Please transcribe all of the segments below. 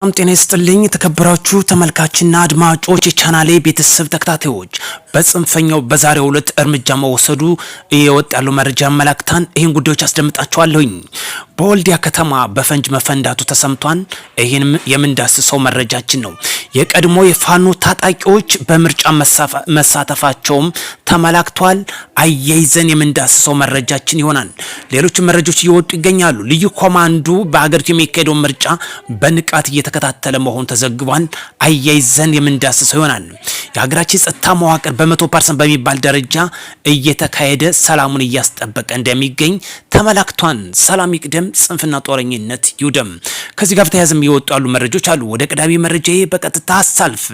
ጤና ይስጥልኝ ተከበራችሁ ተመልካችና አድማጮች የቻናሌ ቤተሰብ ተከታታዮች በጽንፈኛው በዛሬው ዕለት እርምጃ መወሰዱ እየወጣ ያለው መረጃ መላክታን ይህን ጉዳዮች አስደምጣችኋለሁኝ። በወልዲያ ከተማ በፈንጅ መፈንዳቱ ተሰምቷል። ይህንም የምንዳስሰው መረጃችን ነው። የቀድሞ የፋኖ ታጣቂዎች በምርጫ መሳተፋቸውም ተመላክቷል። አያይዘን የምንዳስሰው መረጃችን ይሆናል። ሌሎች መረጃዎች እየወጡ ይገኛሉ። ልዩ ኮማንዶ በአገሪቱ የሚካሄደው ምርጫ በንቃት እየተከታተለ መሆኑ ተዘግቧል። አያይዘን የምንዳስሰው ይሆናል። የሀገራችን ጸጥታ መዋቅር በ100% በሚባል ደረጃ እየተካሄደ ሰላሙን እያስጠበቀ እንደሚገኝ ተመላክቷል። ሰላም ይቅደም፣ ጽንፍና ጦረኝነት ይውደም። ከዚህ ጋር ተያያዘም እየወጡ ያሉ መረጃዎች አሉ። ወደ ቀዳሚ መረጃዬ በቀጥታ አሳልፍ።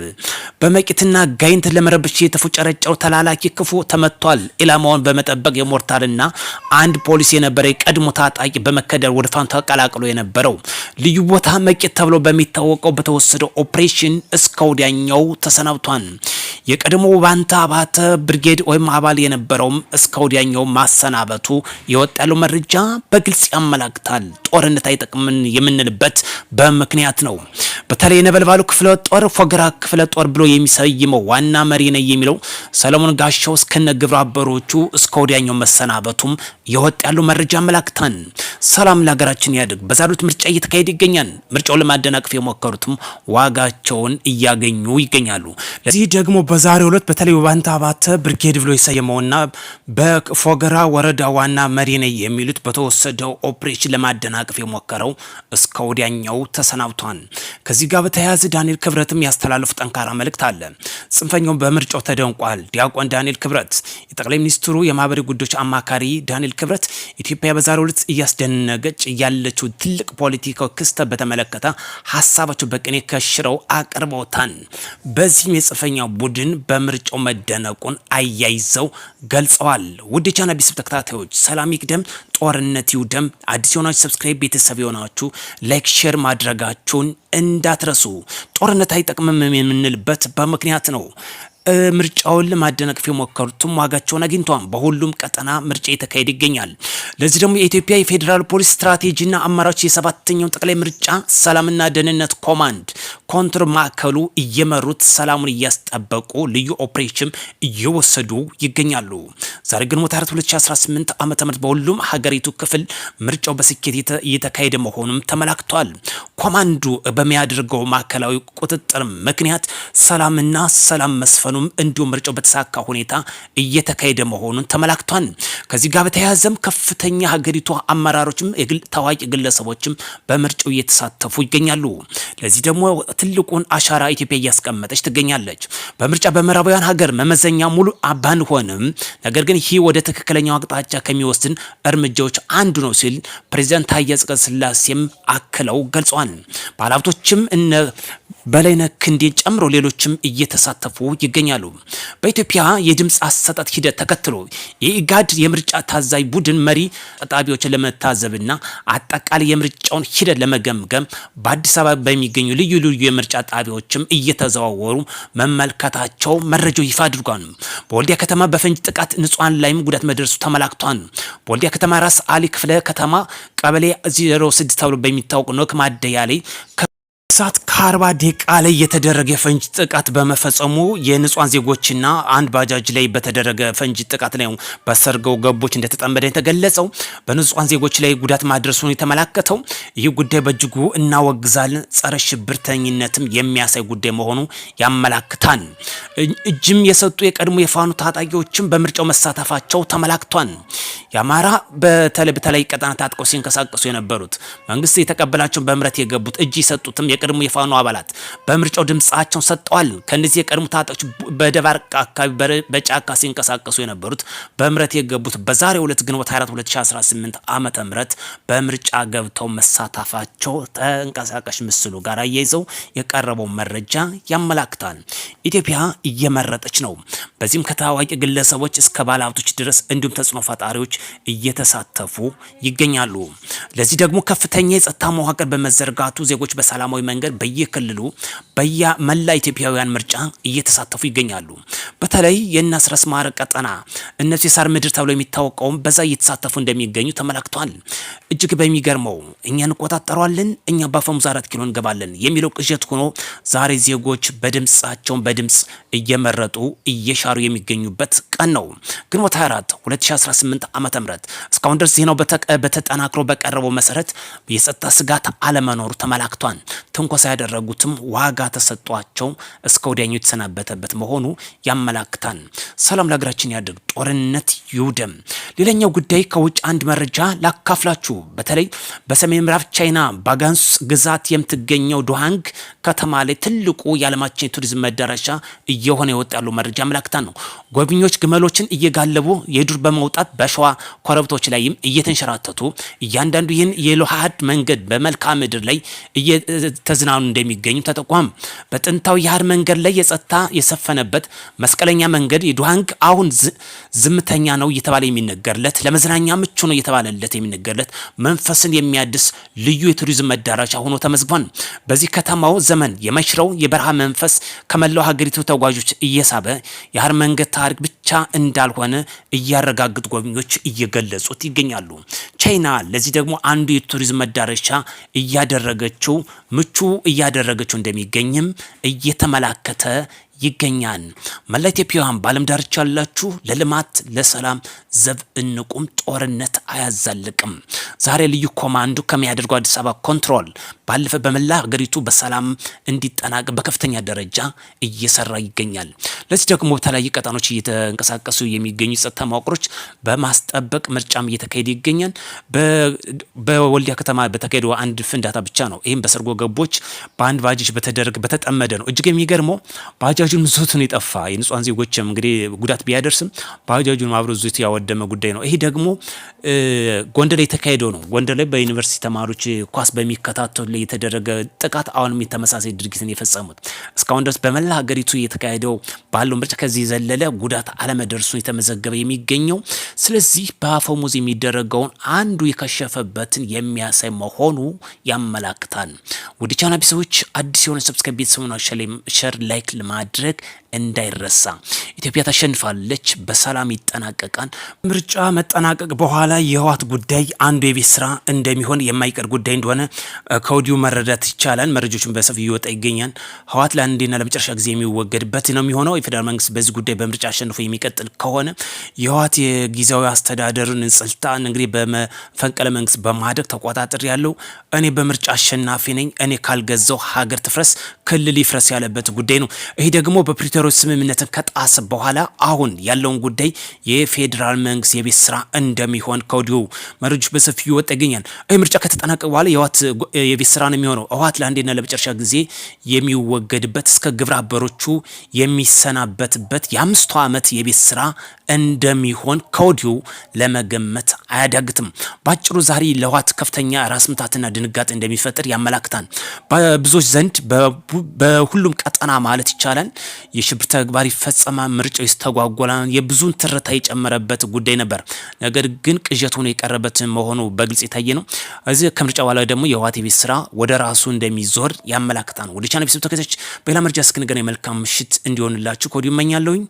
በመቂትና ጋይንት ለመረበሽ የተፎጨረጨው ተላላኪ ክፉ ተመቷል። ኢላማውን በመጠበቅ የሞርታርና አንድ ፖሊስ የነበረ ቀድሞ ታጣቂ በመከደር ወደ ፋኖ ተቀላቅሎ የነበረው ልዩ ቦታ መቂት ተብሎ በሚታወቀው በተወሰደው ኦፕሬሽን እስከ ወዲያኛው ተሰናብቷል። የቀድሞ ባንታ አባተ ብርጌድ ወይም አባል የነበረውም እስከ ወዲያኛው ማሰናበቱ የወጣ ያለው መረጃ በግልጽ ያመላክታል። ጦርነት አይጠቅምን የምንልበት በምክንያት ነው። በተለይ ነበልባሉ ክፍለ ጦር ፎገራ ክፍለ ጦር ብሎ የሚሰይመው ዋና መሪ ነኝ የሚለው ሰለሞን ጋሻው እስከነ ግብረ አበሮቹ እስከ ወዲያኛው መሰናበቱም የወጣ ያለው መረጃ ያመላክታል። ሰላም ለሀገራችን ያድግ። በዛሬው ምርጫ እየተካሄደ ይገኛል። ምርጫውን ለማደናቀፍ የሞከሩትም ዋጋቸውን እያገኙ ይገኛሉ። ለዚህ ደግሞ በዛሬው ዕለት በተለይ ባንታ አባተ ብርጌድ ብሎ የሰየመውና በፎገራ ወረዳ ዋና መሪ ነኝ የሚሉት በተወሰደው ኦፕሬሽን ለማደናቀፍ የሞከረው እስከ ወዲያኛው ተሰናብቷል። ከዚህ ጋር በተያያዘ ዳንኤል ክብረትም ያስተላለፉ ጠንካራ መልእክት አለ። ጽንፈኛው በምርጫው ተደንቋል። ዲያቆን ዳንኤል ክብረት የጠቅላይ ሚኒስትሩ የማህበራዊ ጉዳዮች አማካሪ ዳንኤል ክብረት ኢትዮጵያ በዛሬው ዕለት እያስደነገች ያለችው ትልቅ ፖለቲካዊ ክስተት በተመለከተ ሀሳባቸው በቅኔ ከሽረው አቅርበውታል። በዚህም የጽንፈኛው ቡድን በምርጫው መደነቁን አያይዘው ገልጸዋል። ውድ የቻናል ቤተሰብ ተከታታዮች ሰላም ይቅደም፣ ጦርነት ይውደም። አዲስ የሆናችሁ ሰብስክራይብ፣ ቤተሰብ የሆናችሁ ላይክ፣ ሼር ማድረጋችሁን እንዳትረሱ። ጦርነት አይጠቅምም የምንልበት በምክንያት ነው። ምርጫውን ለማደናቀፍ የሞከሩትም ዋጋቸውን አግኝተዋል። በሁሉም ቀጠና ምርጫ የተካሄደ ይገኛል። ለዚህ ደግሞ የኢትዮጵያ የፌዴራል ፖሊስ ስትራቴጂና አመራሮች የሰባተኛው ጠቅላይ ምርጫ ሰላምና ደህንነት ኮማንድ ኮንትር ማዕከሉ እየመሩት ሰላሙን እያስጠበቁ ልዩ ኦፕሬሽን እየወሰዱ ይገኛሉ። ዛሬ ግንቦት 4 2018 ዓ.ም በሁሉም ሀገሪቱ ክፍል ምርጫው በስኬት እየተካሄደ መሆኑም ተመላክቷል። ኮማንዱ በሚያደርገው ማዕከላዊ ቁጥጥር ምክንያት ሰላምና ሰላም መስፈኑ እንዲሁም ምርጫው በተሳካ ሁኔታ እየተካሄደ መሆኑን ተመላክቷል። ከዚህ ጋር በተያያዘም ከፍተኛ ሀገሪቱ አመራሮችም ታዋቂ ግለሰቦችም በምርጫው እየተሳተፉ ይገኛሉ። ለዚህ ደግሞ ትልቁን አሻራ ኢትዮጵያ እያስቀመጠች ትገኛለች። በምርጫ በምዕራባውያን ሀገር መመዘኛ ሙሉ ባንሆንም ነገር ግን ይህ ወደ ትክክለኛው አቅጣጫ ከሚወስድን እርምጃዎች አንዱ ነው ሲል ፕሬዝዳንት ታዬ አጽቀሥላሴም አክለው ገልጿል። ባለሀብቶችም እነ በላይነህ ክንዴን ጨምሮ ሌሎችም እየተሳተፉ ይገኛሉ። በኢትዮጵያ የድምፅ አሰጣጥ ሂደት ተከትሎ የኢጋድ የምርጫ ታዛቢ ቡድን መሪ ጣቢያዎችን ለመታዘብና አጠቃላይ የምርጫውን ሂደት ለመገምገም በአዲስ አበባ በሚገኙ ልዩ ልዩ የምርጫ ጣቢያዎችም እየተዘዋወሩ መመልከታቸው መረጃው ይፋ አድርጓል። በወልዲያ ከተማ በፈንጅ ጥቃት ንጹሃን ላይም ጉዳት መድረሱ ተመላክቷል። በወልዲያ ከተማ ራስ አሊ ክፍለ ከተማ ቀበሌ 06 ተብሎ በሚታወቅ ኖክ ማደያ ላይ ሰዓት ከ40 ደቂቃ ላይ የተደረገ የፈንጅ ጥቃት በመፈጸሙ የንጹሃን ዜጎችና አንድ ባጃጅ ላይ በተደረገ ፈንጅ ጥቃት ላይ በሰርገው ገቦች እንደተጠመደ የተገለጸው በንጹሃን ዜጎች ላይ ጉዳት ማድረሱን የተመላከተው ይህ ጉዳይ በእጅጉ እናወግዛለን። ጸረ ሽብርተኝነትም የሚያሳይ ጉዳይ መሆኑ ያመላክታል። እጅም የሰጡ የቀድሞ የፋኖ ታጣቂዎችም በምርጫው መሳተፋቸው ተመላክቷል። የአማራ በተለይ ቀጠና ታጥቀው ሲንቀሳቀሱ የነበሩት መንግስት የተቀበላቸውን በምህረት የገቡት እጅ የሰጡትም የቀድሞ የፋኖ አባላት በምርጫው ድምጻቸውን ሰጥተዋል። ከነዚህ የቀድሞ ታጣቂዎች በደባርቅ አካባቢ በጫካ ሲንቀሳቀሱ የነበሩት በምህረት የገቡት በዛሬው ዕለት ግንቦት 24 2018 ዓመተ ምህረት በምርጫ ገብተው መሳተፋቸው ተንቀሳቃሽ ምስሉ ጋር አያይዘው የቀረበው መረጃ ያመላክታል። ኢትዮጵያ እየመረጠች ነው። በዚህም ከታዋቂ ግለሰቦች እስከ ባለሀብቶች ድረስ እንዲሁም ተጽዕኖ ፈጣሪዎች እየተሳተፉ ይገኛሉ። ለዚህ ደግሞ ከፍተኛ የጸጥታ መዋቅር በመዘርጋቱ ዜጎች በሰላማዊ መንገድ በየክልሉ በየመላ ኢትዮጵያውያን ምርጫ እየተሳተፉ ይገኛሉ። በተለይ የናስረስ ማረ ቀጠና እነሱ የሳር ምድር ተብሎ የሚታወቀውም በዛ እየተሳተፉ እንደሚገኙ ተመላክቷል። እጅግ በሚገርመው እኛ እንቆጣጠሯለን፣ እኛ በአፈሙዝ 4 ኪሎ እንገባለን የሚለው ቅዠት ሆኖ ዛሬ ዜጎች በድምጽ እየመረጡ እየሻሩ የሚገኙበት ቀን ነው። ግንቦት 24 2018 ዓመተ ምህረት እስካሁን ድረስ ዜናው በተጠናክሮ በቀረበው መሰረት የጸጥታ ስጋት አለመኖሩ ተመላክቷል። ትንኮሳ ያደረጉትም ዋጋ ተሰጧቸው እስከ ወዲያኛው የተሰናበተበት መሆኑ ያመላክታል። ሰላም ለሀገራችን ያድርግ፣ ጦርነት ይውደም። ሌላኛው ጉዳይ ከውጭ አንድ መረጃ ላካፍላችሁ። በተለይ በሰሜን ምዕራብ ቻይና ባጋንስ ግዛት የምትገኘው ዶሃንግ ከተማ ላይ ትልቁ የዓለማችን የቱሪዝም መዳረሻ እየሆነ የወጣሉ መረጃ ያመላክታል ነው። ጎብኚዎች ግመሎችን እየጋለቡ የዱር በመውጣት በሸዋ ኮረብቶች ላይም እየተንሸራተቱ እያንዳንዱ ይህን የሎሃድ መንገድ በመልክዓ ምድር ላይ እየተዝናኑ እንደሚገኙ ተጠቋም። በጥንታዊ የሐር መንገድ ላይ የጸጥታ የሰፈነበት መስቀለኛ መንገድ የዶሃንግ አሁን ዝምተኛ ነው እየተባለ የሚነገርለት ለመዝናኛ ምቹ ነው እየተባለለት የሚነገርለት መንፈስን የሚያድስ ልዩ የቱሪዝም መዳረሻ ሆኖ ተመዝግቧል። በዚህ ከተማው ዘመን የመሽረው የበረሃ መንፈስ ከመላው ሀገሪቱ ተጓዦች እየሳበ የሐር መንገድ ታሪክ ብቻ እንዳልሆነ እያረጋግጡ ጎብኚዎች እየገለጹት ይገኛሉ። ቻይና ለዚህ ደግሞ አንዱ የቱሪዝም መዳረሻ እያደረገችው ምቹ እያደረገችው እንደሚገኝም እየተመላከተ ይገኛል። መላ ኢትዮጵያውያን በዓለም ዳርቻ ያላችሁ ለልማት ለሰላም ዘብ እንቁም፣ ጦርነት አያዛልቅም። ዛሬ ልዩ ኮማንዶ ከሚያደርገው አዲስ አበባ ኮንትሮል ባለፈ በመላ ሀገሪቱ በሰላም እንዲጠናቀቅ በከፍተኛ ደረጃ እየሰራ ይገኛል። ለዚህ ደግሞ በተለያዩ ቀጠኖች እየተንቀሳቀሱ የሚገኙ ጸጥታ መዋቅሮች በማስጠበቅ ምርጫም እየተካሄደ ይገኛል። በወልዲያ ከተማ በተካሄደው አንድ ፍንዳታ ብቻ ነው። ይህም በሰርጎ ገቦች በአንድ ባጃጅ በተጠመደ ነው። እጅግ የሚገርመው ባጃጁን ዞቱን የጠፋ የንጹሃን ዜጎችም እንግዲህ ጉዳት ቢያደርስም ባጃጁን አብሮ ዞት ያወደመ ጉዳይ ነው። ይሄ ደግሞ ጎንደር ላይ የተካሄደው ነው። ጎንደር ላይ በዩኒቨርሲቲ ተማሪዎች ኳስ በሚከታተሉ ላይ የተደረገ ጥቃት አሁንም የተመሳሳይ ድርጊትን የፈጸሙት እስካሁን ድረስ በመላ ሀገሪቱ የተካሄደው ባለው ምርጫ ከዚህ የዘለለ ጉዳት አለመደርሱ የተመዘገበ የሚገኘው። ስለዚህ በአፈሙዝ የሚደረገውን አንዱ የከሸፈበትን የሚያሳይ መሆኑ ያመላክታል። ወደ ቻናል ቤተሰቦች አዲስ የሆነ ሰብስክራይብ ቤተሰቡን ሸር ላይክ ለማድረግ እንዳይረሳ። ኢትዮጵያ ታሸንፋለች፣ በሰላም ይጠናቀቃል። ምርጫ መጠናቀቅ በኋላ የህወሓት ጉዳይ አንዱ የቤት ስራ እንደሚሆን የማይቀር ጉዳይ እንደሆነ ከወዲሁ መረዳት ይቻላል። መረጃዎችን በሰፊ ይወጣ ይገኛል። ህወሓት ለአንዴና ለመጨረሻ ጊዜ የሚወገድበት ነው የሚሆነው። የፌዴራል መንግስት በዚህ ጉዳይ በምርጫ አሸንፎ የሚቀጥል ከሆነ የህወሓት የጊዜያዊ አስተዳደርን ስልጣን እንግዲህ በመፈንቅለ መንግስት በማድረግ ተቆጣጠር ያለው እኔ በምርጫ አሸናፊ ነኝ፣ እኔ ካልገዛው ሀገር ትፍረስ፣ ክልል ይፍረስ ያለበት ጉዳይ ነው። ይሄ ደግሞ በፕሪቶሪያ ስምምነትን ከጣሰ በኋላ አሁን ያለውን ጉዳይ የፌዴራል መንግስት የቤት ስራ እንደሚሆን ከወዲሁ መረጃዎች በሰፊው ይወጣ ይገኛል። ይህ ምርጫ ከተጠናቀቀ በኋላ የህወሓት የቤት ስራ ነው የሚሆነው። ህወሓት ለአንዴና ለመጨረሻ ጊዜ የሚወገድበት እስከ ግብረ አበሮቹ የሚሰናበትበት የ5 ዓመት የቤት ስራ እንደሚሆን ከወዲሁ ለመገመት አያዳግትም። ባጭሩ ዛሬ ለህወሓት ከፍተኛ ራስ ምታትና ድንጋጤ እንደሚፈጠር ያመላክታል። በብዙዎች ዘንድ በሁሉም ቀጠና ማለት ይቻላል የሽብር ተግባር ይፈጸማል፣ ምርጫው ይስተጓጎላል፣ የብዙን ትርታ የጨመረበት ጉዳይ ነበር። ነገር ግን ቅዠት ሆኖ የቀረበት መሆኑ በግልጽ የታየ ነው። እዚህ ከምርጫ በኋላ ደግሞ የህወሓት የቤት ስራ ወደ ራሱ እንደሚዞር ያመላክታል። ወደ ቻናል ቤተሰብ ተከታዮች በሌላ መረጃ እስክንገናኝ መልካም ምሽት እንዲሆንላችሁ ከወዲሁ እመኛለሁኝ።